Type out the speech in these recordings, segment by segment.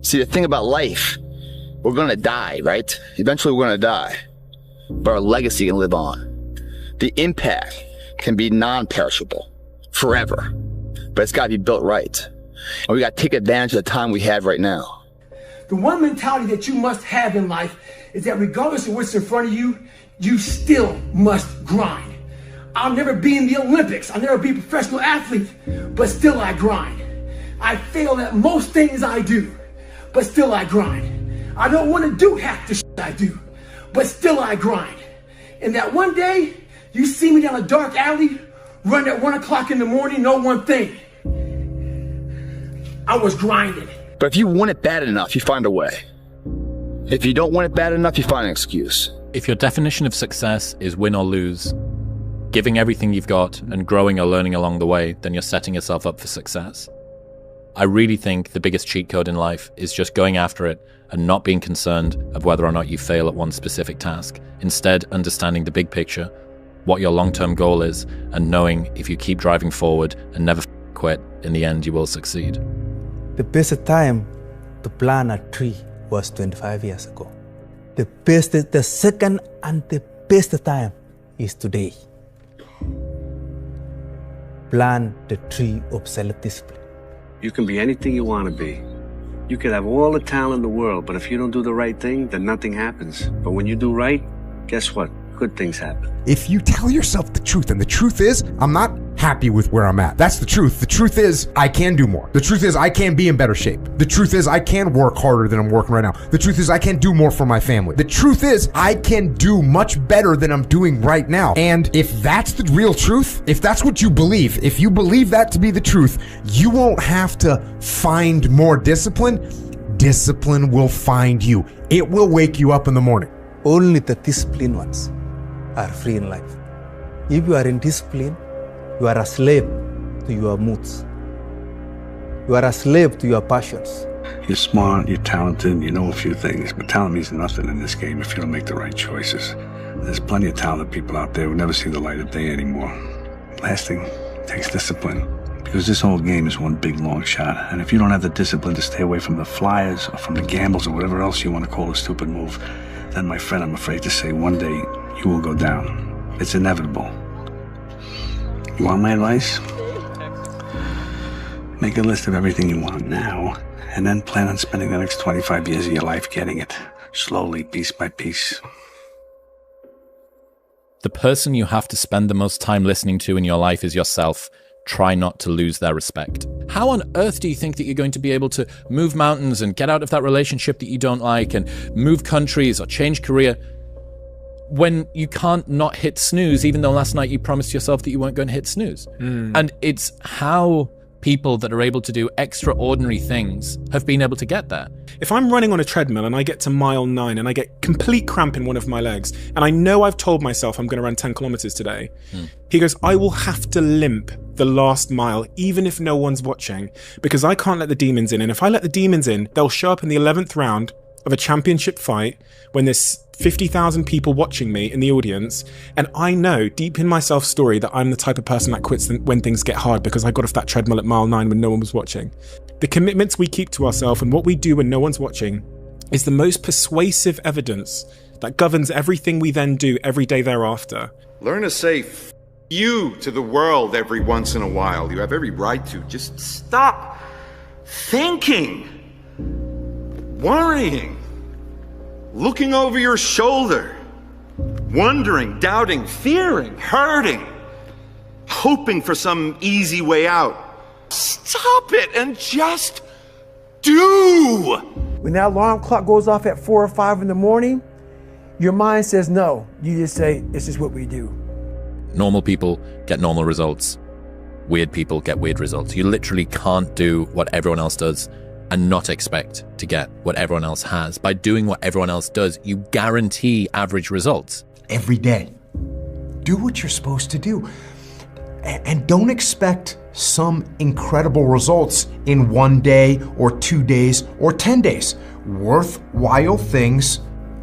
See, the thing about life, we're going to die, right? Eventually we're going to die, but our legacy can live on. The impact can be non-perishable forever, but it's got to be built right. And we got to take advantage of the time we have right now. The one mentality that you must have in life is that regardless of what's in front of you, you still must grind. I'll never be in the Olympics. I'll never be a professional athlete, but still I grind. I fail at most things I do, but still I grind. I don't want to do half the shit I do, but still I grind. And that one day, you see me down a dark alley, run at 1 o'clock in the morning, know one thing. I was grinding. But if you want it bad enough, you find a way. If you don't want it bad enough, you find an excuse. If your definition of success is win or lose, giving everything you've got and growing or learning along the way, then you're setting yourself up for success. I really think the biggest cheat code in life is just going after it and not being concerned of whether or not you fail at one specific task. Instead, understanding the big picture, what your long-term goal is, and knowing if you keep driving forward and never quit, in the end you will succeed. The best time to plant a tree was 25 years ago. The second and the best time is today. Plant the tree of self-discipline. You can be anything you want to be. You could have all the talent in the world, but if you don't do the right thing, then nothing happens. But when you do right, guess what? Good things happen. If you tell yourself the truth, and the truth is, I'm not happy with where I'm at. That's the truth. The truth is, I can do more. The truth is, I can be in better shape. The truth is, I can work harder than I'm working right now. The truth is, I can do more for my family. The truth is, I can do much better than I'm doing right now. And if that's the real truth, if that's what you believe, if you believe that to be the truth, you won't have to find more discipline. Discipline will find you. It will wake you up in the morning. Only the disciplined ones are free in life. If you are in discipline, you are a slave to your moods. You are a slave to your passions. You're smart, you're talented, you know a few things, but talent means nothing in this game if you don't make the right choices. There's plenty of talented people out there who never see the light of day anymore. Last thing takes discipline, because this whole game is one big long shot, and if you don't have the discipline to stay away from the flyers or from the gambles or whatever else you want to call a stupid move, then my friend, I'm afraid to say one day you will go down. It's inevitable. You want my advice? Make a list of everything you want now, and then plan on spending the next 25 years of your life getting it, slowly, piece by piece. The person you have to spend the most time listening to in your life is yourself. Try not to lose their respect. How on earth do you think that you're going to be able to move mountains and get out of that relationship that you don't like and move countries or change career when you can't not hit snooze, even though last night you promised yourself that you weren't going to hit snooze? And it's how people that are able to do extraordinary things have been able to get there. If I'm running on a treadmill and I get to mile 9 and I get complete cramp in one of my legs, and I know I've told myself I'm going to run 10 kilometers today, he goes, I will have to limp the last mile, even if no one's watching, because I can't let the demons in. And if I let the demons in, they'll show up in the 11th round of a championship fight when there's 50,000 people watching me in the audience, and I know deep in my self-story that I'm the type of person that quits when things get hard because I got off that treadmill at mile 9 when no one was watching. The commitments we keep to ourselves and what we do when no one's watching is the most persuasive evidence that governs everything we then do every day thereafter. Learn to say F you to the world every once in a while. You have every right to. Just stop thinking, worrying, looking over your shoulder, wondering, doubting, fearing, hurting, hoping for some easy way out. Stop it and just do. When that alarm clock goes off at 4 or 5 in the morning, your mind says no. You just say, this is what we do. Normal people get normal results. Weird people get weird results. You literally can't do what everyone else does and not expect to get what everyone else has. By doing what everyone else does, you guarantee average results. Every day. Do what you're supposed to do. And don't expect some incredible results in 1 day or 2 days or 10 days. Worthwhile things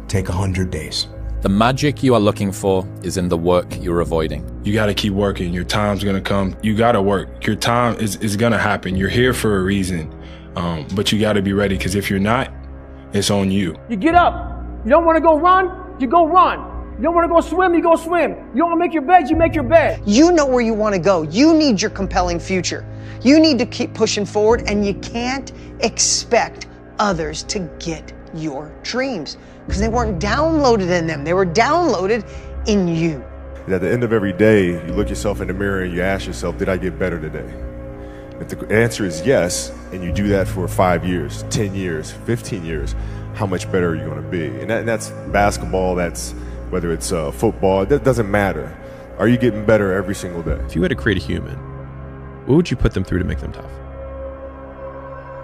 take 100 days. The magic you are looking for is in the work you're avoiding. You got to keep working. Your time's going to come. You got to work. Your time is going to happen. You're here for a reason. But you got to be ready, because if you're not, it's on you. You get up. You don't want to go run, you go run. You don't want to go swim, you go swim. You don't want to make your bed, you make your bed. You know where you want to go. You need your compelling future. You need to keep pushing forward, and you can't expect others to get your dreams because they weren't downloaded in them. They were downloaded in you. At the end of every day, you look yourself in the mirror and you ask yourself, did I get better today? If the answer is yes, and you do that for 5 years, 10 years, 15 years, how much better are you going to be? And that's basketball, that's whether it's football, that doesn't matter. Are you getting better every single day? If you had to create a human, what would you put them through to make them tough?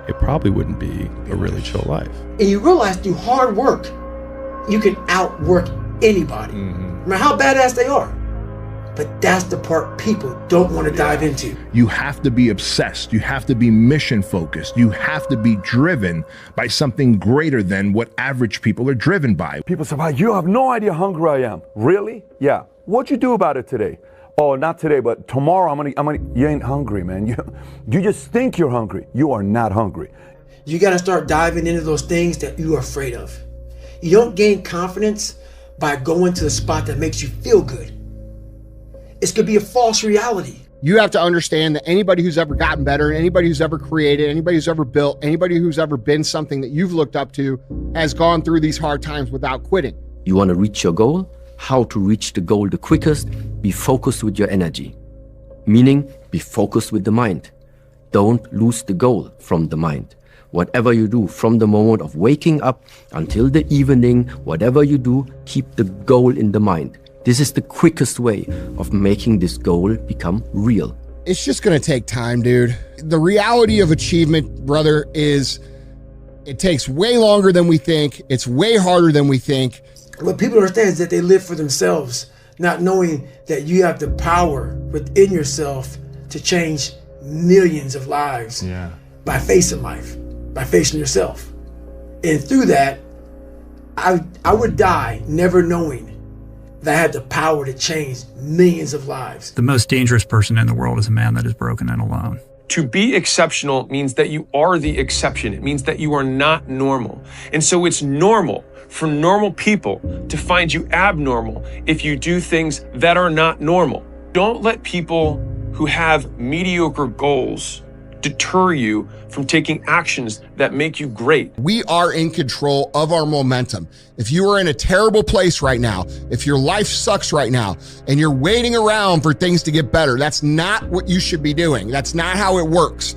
It probably wouldn't be a really chill life. And you realize through hard work, you can outwork anybody, no matter how badass they are. But that's the part people don't want to dive into. You have to be obsessed. You have to be mission focused. You have to be driven by something greater than what average people are driven by. People say, wow, you have no idea how hungry I am. Really? Yeah. What'd you do about it today? Oh, not today, but tomorrow I'm gonna, you ain't hungry, man. You just think you're hungry. You are not hungry. You got to start diving into those things that you are afraid of. You don't gain confidence by going to the spot that makes you feel good. It's going to be a false reality. You have to understand that anybody who's ever gotten better, anybody who's ever created, anybody who's ever built, anybody who's ever been something that you've looked up to has gone through these hard times without quitting. You want to reach your goal? How to reach the goal the quickest? Be focused with your energy. Meaning, be focused with the mind. Don't lose the goal from the mind. Whatever you do, from the moment of waking up until the evening, whatever you do, keep the goal in the mind. This is the quickest way of making this goal become real. It's just going to take time, dude. The reality of achievement, brother, is it takes way longer than we think. It's way harder than we think. What people understand is that they live for themselves, not knowing that you have the power within yourself to change millions of lives by facing life, by facing yourself. And through that, I would die never knowing that I had the power to change millions of lives. The most dangerous person in the world is a man that is broken and alone. To be exceptional means that you are the exception. It means that you are not normal. And so it's normal for normal people to find you abnormal if you do things that are not normal. Don't let people who have mediocre goals deter you from taking actions that make you great. We are in control of our momentum. If you are in a terrible place right now, if your life sucks right now, and you're waiting around for things to get better, that's not what you should be doing. That's not how it works.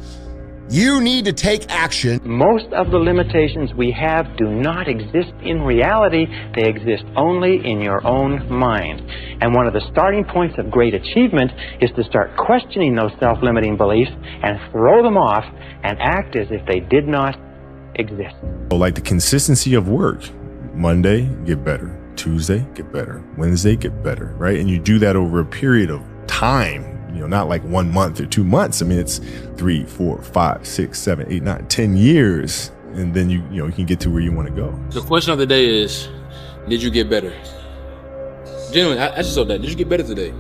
You need to take action. Most of the limitations we have do not exist in reality. They exist only in your own mind. And one of the starting points of great achievement is to start questioning those self-limiting beliefs and throw them off and act as if they did not exist. Like the consistency of work. Monday, get better. Tuesday, get better. Wednesday, get better, right? And you do that over a period of time. You know, not like 1 month or 2 months. I mean, it's 3, 4, 5, 6, 7, 8, 9, 10 years. And then you can get to where you want to go. The question of the day is, did you get better? Genuinely, I just saw that. Did you get better today?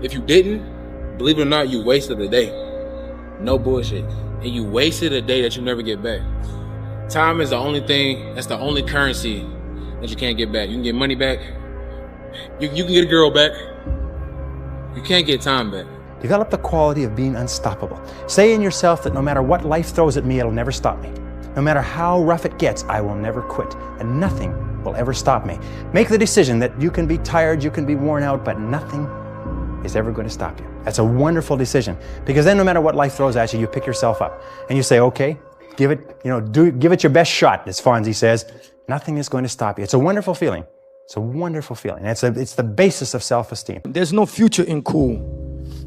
If you didn't, believe it or not, you wasted the day. No bullshit. And you wasted a day that you never get back. Time is the only thing, that's the only currency that you can't get back. You can get money back. You can get a girl back. You can't get time back. Develop the quality of being unstoppable. Say in yourself that no matter what life throws at me, it'll never stop me. No matter how rough it gets, I will never quit, and nothing will ever stop me. Make the decision that you can be tired, you can be worn out, but nothing is ever going to stop you. That's a wonderful decision, because then no matter what life throws at you, you pick yourself up and you say, okay, give it, give it your best shot, as Fonzie says. Nothing is going to stop you. It's a wonderful feeling. It's a wonderful feeling. It's the basis of self-esteem. There's no future in cool.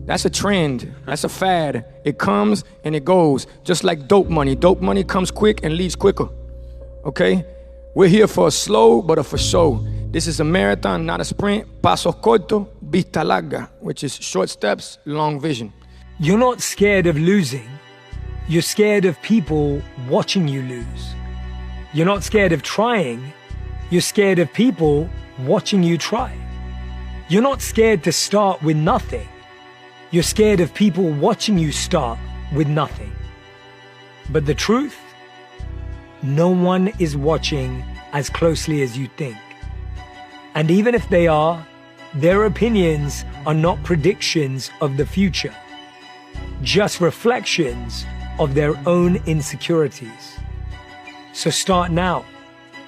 That's a trend. That's a fad. It comes and it goes, just like dope money. Dope money comes quick and leaves quicker, okay? We're here for a slow, but a for show. This is a marathon, not a sprint. Pasos corto, vista larga, which is short steps, long vision. You're not scared of losing. You're scared of people watching you lose. You're not scared of trying. You're scared of people watching you try. You're not scared to start with nothing. You're scared of people watching you start with nothing. But the truth no one is watching as closely as you think. And even if they are, their opinions are not predictions of the future, just reflections of their own insecurities. So start now,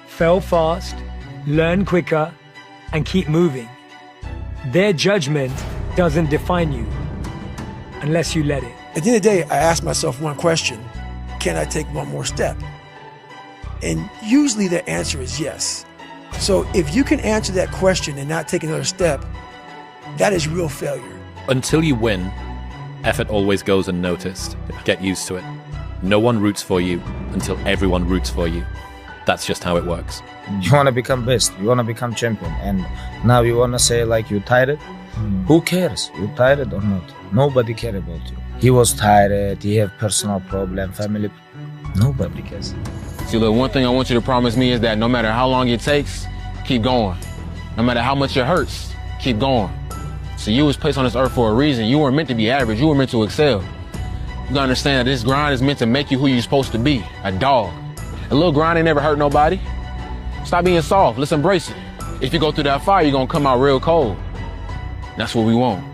fail fast, learn quicker, and keep moving. Their judgment doesn't define you unless you let it. At the end of the day, I ask myself one question: can I take one more step? And usually the answer is yes. So if you can answer that question and not take another step, that is real failure. Until you win, effort always goes unnoticed. Get used to it. No one roots for you until everyone roots for you. That's just how it works. You want to become best, you want to become champion, and now you want to say like you tired? Who cares? You tired or not? Nobody care about you. He was tired, he have personal problem, family. Nobody cares. See, look, one thing I want you to promise me is that no matter how long it takes, keep going. No matter how much it hurts, keep going. So you was placed on this earth for a reason. You weren't meant to be average, you were meant to excel. You gotta understand that this grind is meant to make you who you're supposed to be, a dog. A little grind ain't never hurt nobody. Stop being soft, let's embrace it. If you go through that fire, you're gonna come out real cold. That's what we want.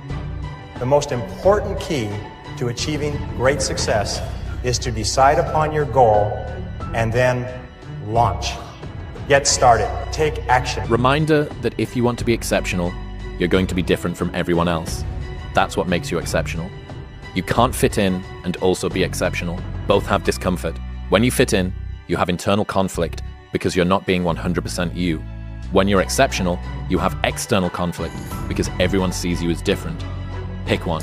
The most important key to achieving great success is to decide upon your goal and then launch. Get started. Take action. Reminder that if you want to be exceptional, you're going to be different from everyone else. That's what makes you exceptional. You can't fit in and also be exceptional. Both have discomfort. When you fit in, you have internal conflict because you're not being 100% you. When you're exceptional, you have external conflict because everyone sees you as different. Pick one.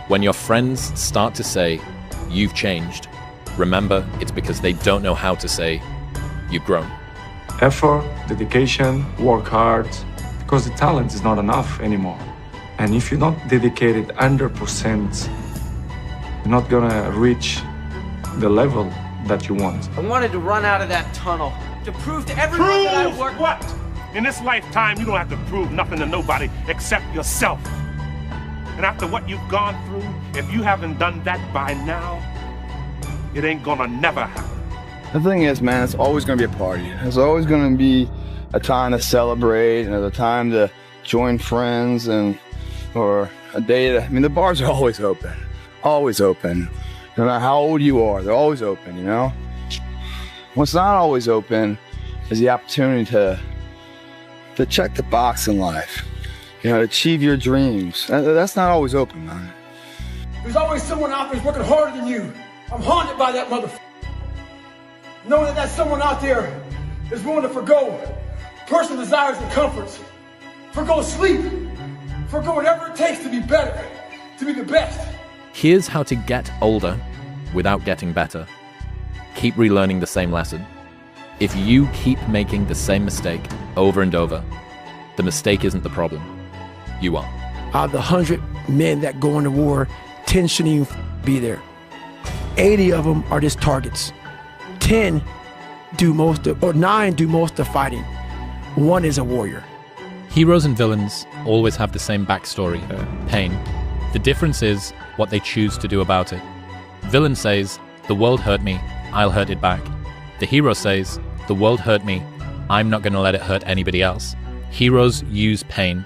When your friends start to say, "You've changed," remember it's because they don't know how to say, "You've grown." Effort, dedication, work hard, because the talent is not enough anymore. And if you're not dedicated 100%, you're not gonna reach the level that you want. I wanted to run out of that tunnel to prove to everyone that I worked. What? In this lifetime, you don't have to prove nothing to nobody except yourself. And after what you've gone through, if you haven't done that by now, it ain't gonna never happen. The thing is, man, it's always gonna be a party. There's always gonna be a time to celebrate and a time to join friends or a day to, I mean, the bars are always open. Always open. No matter how old you are, they're always open, you know? What's not always open is the opportunity to check the box in life. You know, to achieve your dreams. That's not always open, man. There's always someone out there who's working harder than you. I'm haunted by that motherfucker. Knowing that someone out there is willing to forgo personal desires and comforts, forgo sleep, forgo whatever it takes to be better, to be the best. Here's how to get older without getting better. Keep relearning the same lesson. If you keep making the same mistake over and over, the mistake isn't the problem. You are. Out of the 100 men that go into war, 10 shouldn't even be there. 80 of them are just targets. 10 do most of, or 9 do most of the fighting. 1 is a warrior. Heroes and villains always have the same backstory, pain. The difference is what they choose to do about it. Villain says, "The world hurt me, I'll hurt it back." The hero says, "The world hurt me, I'm not going to let it hurt anybody else." Heroes use pain.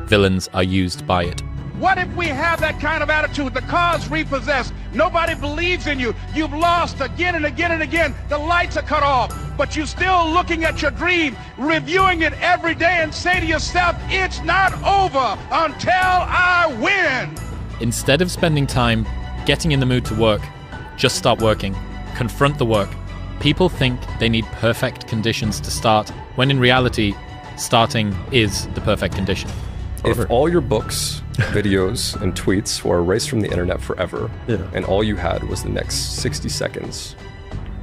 Villains are used by it. What if we have that kind of attitude? The car's repossessed. Nobody believes in you. You've lost again and again and again. The lights are cut off, but you're still looking at your dream, reviewing it every day and say to yourself, it's not over until I win. Instead of spending time getting in the mood to work, just start working. Confront the work. People think they need perfect conditions to start, when in reality, starting is the perfect condition. If all your books, videos, and tweets were erased from the internet forever, and all you had was the next 60 seconds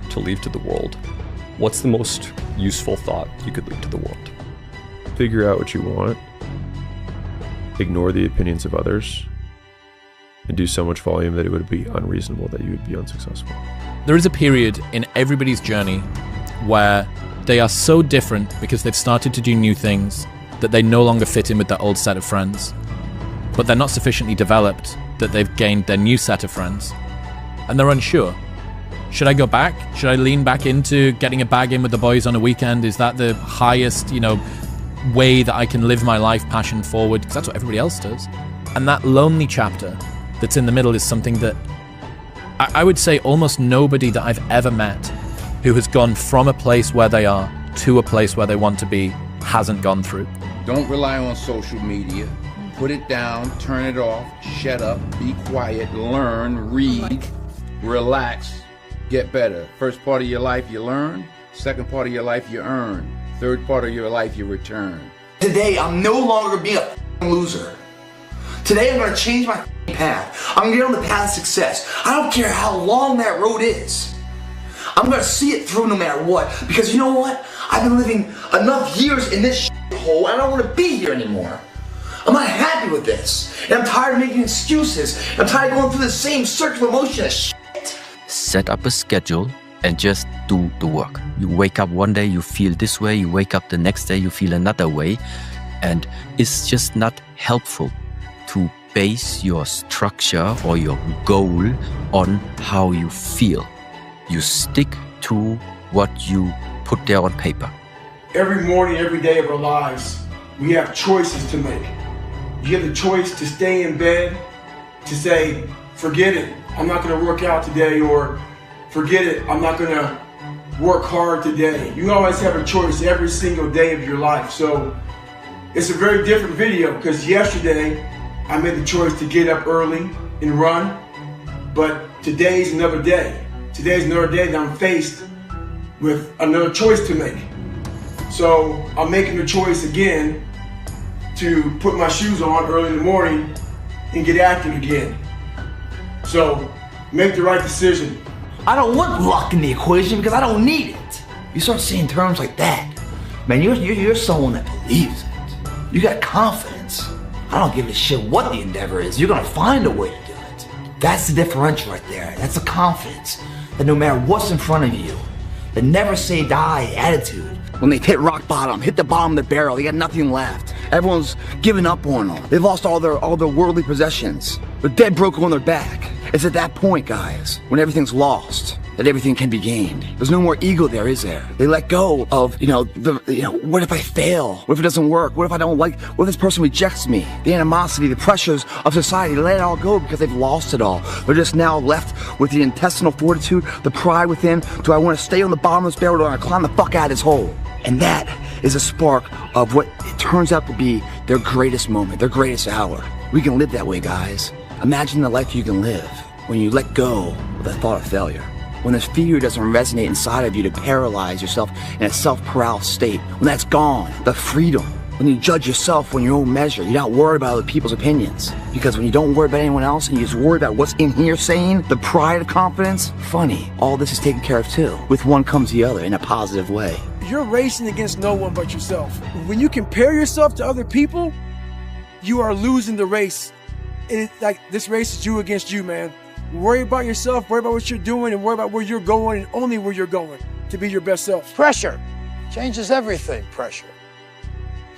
to leave to the world, what's the most useful thought you could leave to the world? Figure out what you want, ignore the opinions of others, and do so much volume that it would be unreasonable that you would be unsuccessful. There is a period in everybody's journey where they are so different because they've started to do new things that they no longer fit in with their old set of friends. But they're not sufficiently developed that they've gained their new set of friends. And they're unsure. Should I go back? Should I lean back into getting a bag in with the boys on a weekend? Is that the highest, way that I can live my life passion forward? Because that's what everybody else does. And that lonely chapter that's in the middle is something that I would say almost nobody that I've ever met who has gone from a place where they are to a place where they want to be hasn't gone through. Don't rely on social media. Put it down, turn it off, shut up, be quiet, learn, read, relax, get better. First part of your life you learn, second part of your life you earn, third part of your life you return. Today I'm no longer being a loser. Today I'm gonna change my path. I'm gonna get on the path of success. I don't care how long that road is. I'm gonna see it through no matter what, because you know what? I've been living enough years in this hole, and I don't wanna be here anymore. I'm not happy with this, and I'm tired of making excuses. I'm tired of going through the same circular motion of shit. Set up a schedule and just do the work. You wake up one day, you feel this way, you wake up the next day, you feel another way, and it's just not helpful to base your structure or your goal on how you feel. You stick to what you put there on paper. Every morning, every day of our lives, we have choices to make. You have the choice to stay in bed, to say, forget it, I'm not gonna work out today, or forget it, I'm not gonna work hard today. You always have a choice every single day of your life. So it's a very different video, because yesterday I made the choice to get up early and run, but today's another day. Today's another day that I'm faced with another choice to make. So I'm making the choice again to put my shoes on early in the morning and get active again. So make the right decision. I don't want luck in the equation because I don't need it. You start saying terms like that, man, you're someone that believes it. You got confidence. I don't give a shit what the endeavor is. You're gonna find a way to do it. That's the differential right there. That's the confidence that no matter what's in front of you, the never say die attitude. When they hit rock bottom, hit the bottom of the barrel, they got nothing left. Everyone's given up on them. They've lost all their worldly possessions. They're dead broke on their back. It's at that point, guys, when everything's lost, that everything can be gained. There's no more ego there, is there? They let go of, what if I fail? What if it doesn't work? What if I don't like, what if this person rejects me? The animosity, the pressures of society, they let it all go because they've lost it all. They're just now left with the intestinal fortitude, the pride within. Do I want to stay on the bottom of this barrel, or do I want to climb the fuck out of this hole? And that is a spark of what it turns out to be their greatest moment, their greatest hour. We can live that way, guys. Imagine the life you can live when you let go of the thought of failure. When the fear doesn't resonate inside of you to paralyze yourself in a self-paralysis state. When that's gone, the freedom. When you judge yourself on your own measure, you're not worried about other people's opinions. Because when you don't worry about anyone else and you just worry about what's in here saying, the pride of confidence, funny, all this is taken care of too. With one comes the other in a positive way. You're racing against no one but yourself. When you compare yourself to other people, you are losing the race. It's like this race is you against you, man. Worry about yourself, worry about what you're doing, and worry about where you're going, and only where you're going to be your best self. Pressure changes everything, pressure.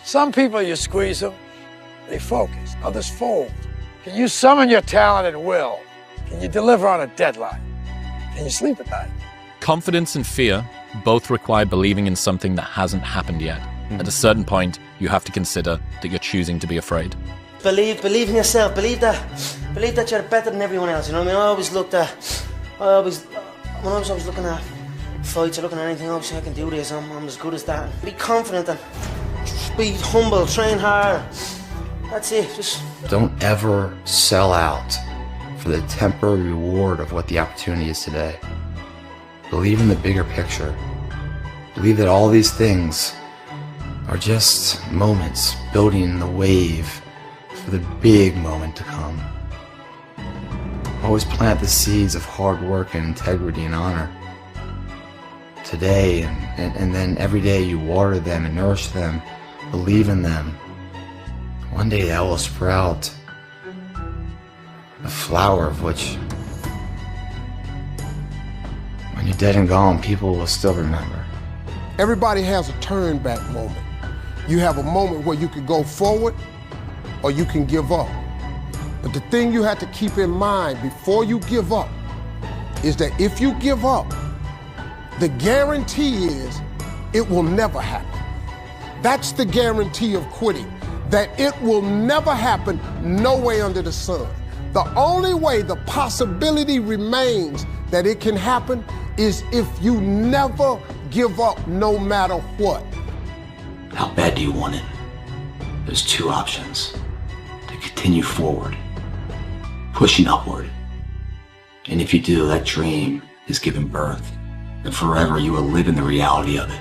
Some people, you squeeze them, they focus, others fold. Can you summon your talent at will? Can you deliver on a deadline? Can you sleep at night? Confidence and fear both require believing in something that hasn't happened yet. At a certain point, you have to consider that you're choosing to be afraid. Believe in yourself. Believe that you're better than everyone else. You know what I mean? When I was always looking at fights or looking at anything, obviously I can do this. I'm as good as that. Be confident and just be humble. Train hard. That's it. Just don't ever sell out for the temporary reward of what the opportunity is today. Believe in the bigger picture. Believe that all these things are just moments building the wave for the big moment to come. Always plant the seeds of hard work and integrity and honor. Today and then every day you water them and nourish them, believe in them. One day that will sprout a flower of which, when you're dead and gone, people will still remember. Everybody has a turn back moment. You have a moment where you can go forward or you can give up. But the thing you have to keep in mind before you give up is that if you give up, the guarantee is it will never happen. That's the guarantee of quitting, that it will never happen, no way under the sun. The only way the possibility remains that it can happen is if you never give up no matter what. How bad do you want it? There's two options. To continue forward, pushing upward. And if you do, that dream is given birth, and forever you will live in the reality of it.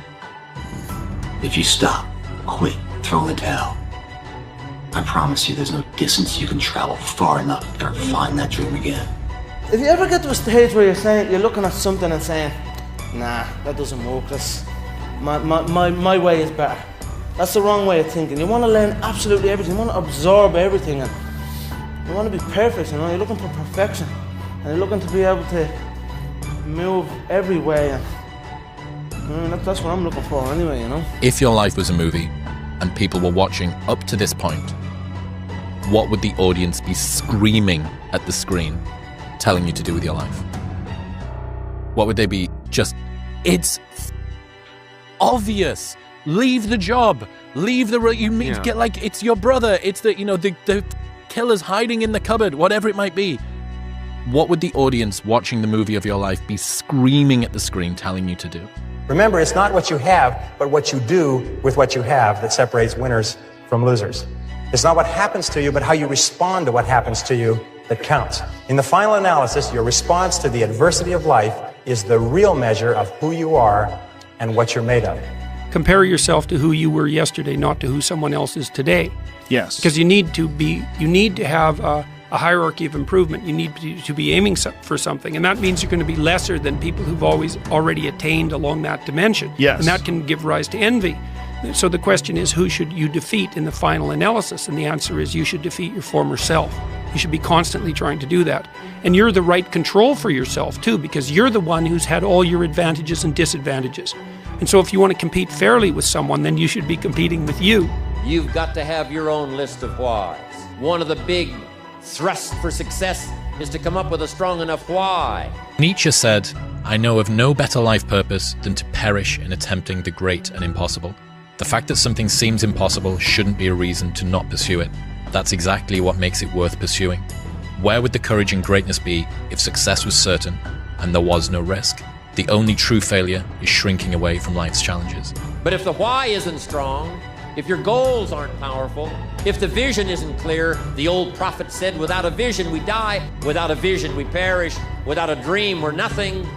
If you stop, quit, throw in the towel, I promise you there's no distance you can travel far enough to ever find that dream again. If you ever get to a stage where you're looking at something and saying, nah, that doesn't work, that's, my way is better. That's the wrong way of thinking. You want to learn absolutely everything, you want to absorb everything, and you want to be perfect, you know, you're looking for perfection. And you're looking to be able to move every way, and that's what I'm looking for anyway, you know. If your life was a movie and people were watching up to this point, what would the audience be screaming at the screen, telling you to do with your life? What would they be just, it's obvious, leave the job, leave the, get like, it's your brother, it's the, you know, the killer's hiding in the cupboard, whatever it might be. What would the audience watching the movie of your life be screaming at the screen, telling you to do? Remember, it's not what you have, but what you do with what you have that separates winners from losers. It's not what happens to you, but how you respond to what happens to you that counts. In the final analysis, your response to the adversity of life is the real measure of who you are and what you're made of. Compare yourself to who you were yesterday, not to who someone else is today. Yes. Because you need to have a hierarchy of improvement. You need to be aiming for something, and that means you're going to be lesser than people who've already attained along that dimension. Yes. And that can give rise to envy. So the question is, who should you defeat in the final analysis? And the answer is, you should defeat your former self. You should be constantly trying to do that. And you're the right control for yourself too, because you're the one who's had all your advantages and disadvantages. And so if you want to compete fairly with someone, then you should be competing with you. You've got to have your own list of whys. One of the big thrust for success is to come up with a strong enough why. Nietzsche said, I know of no better life purpose than to perish in attempting the great and impossible. The fact that something seems impossible shouldn't be a reason to not pursue it. That's exactly what makes it worth pursuing. Where would the courage and greatness be if success was certain and there was no risk? The only true failure is shrinking away from life's challenges. But if the why isn't strong, if your goals aren't powerful, if the vision isn't clear, the old prophet said, without a vision we die, without a vision we perish, without a dream we're nothing.